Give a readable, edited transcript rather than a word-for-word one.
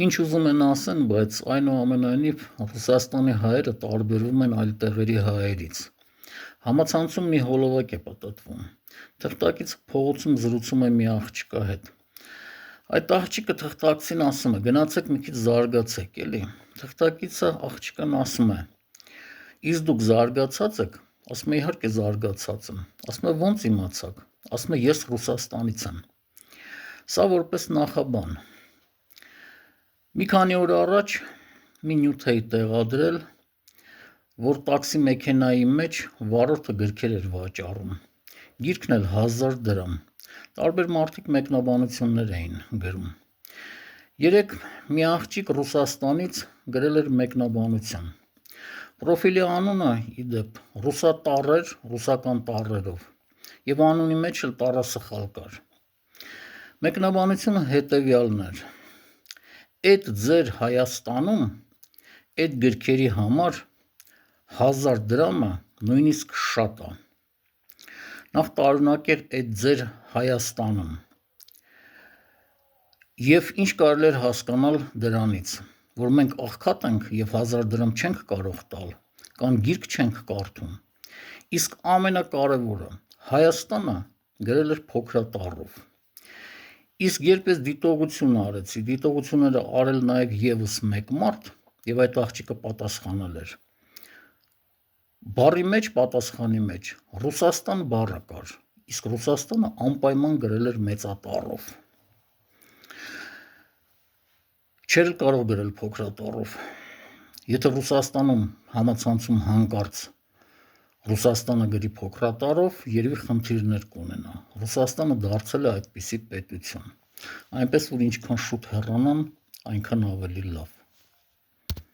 Ինչ ուզում են ասեն, բայց այնուամենայնիվ Ռուսաստանի հայերը տարբերվում են այլ տեղերի հայերից։ Համացանցում մի հոլովակ է պտտվում։ Թղթակիցը փողոցում զրուցում է մի աղջկա հետ։ Այդ աղջիկը թղթակցին ասում է. «Գնացեք մի քիչ զարգացեք, էլի»։ Թղթակիցը աղջկան ասում է. «Իսկ դուք զարգացած եք»։ Ասում է. «Իհարկե զարգացած եմ»։ Ասում է. «Ոնց իմացաք»։ Ասում է. «Ես Ռուսաստանից եմ»։ Սա որպես նախաբան։ Մի քանի օր առաջ մի նյութ էի տեղադրել, որ տաքսի մեքենայի մեջ վարորդը գրքեր էր վաճառում։ Գիրքն էլ 1000 դրամ։ Տարբեր մարդիկ մեկնաբանություններ էին գրում։ Երեկ մի աղջիկ Ռուսաստանից գրել էր մեկնաբանություն։ Պրոֆիլի անունը, ի դեպ, ռուսատառեր, ռուսական տառերով, եւ անունի մեջ էլ տառասխալ կար։ Մեկնաբանությունը հետեւյալն էր. «Էդ ձեր Հայաստանում այդ գրքերի համար 1000 դրամը նույնիսկ շատ է»։ Նախ տարօրինակ էր «այդ ձեր Հայաստանում» եւ ինչ կարելի էր հասկանալ դրանից, որ մենք աղքատ ենք եւ 1000 դրամ չենք կարող տալ, կամ գիրք չենք կարդում։ Իսկ ամենակարևորը Հայաստանը գրել էր փոքրատառով։ Իսկ երբ ես դիտողություն արեցի, դիտողությունները արել նաև եւս մեկ մարդ, եւ այդ աղջիկը պատասխանել էր։ Բառի մեջ պատասխանի մեջ Ռուսաստան բառը կար, իսկ Ռուսաստանը անպայման գրել էր մեծատառով։ Չէր կարող գրել փոքրատառով։ Եթե Ռուսաստանում համացանցում հանկարծ Ռուսաստանը գրի փոքրատառով, երևի խնդիրներ կունենա։ Ռուսաստանը դարձել է այդպիսի պետություն։ Այնպես որ ինչքան շուտ հեռանան, այնքան ավելի լավ։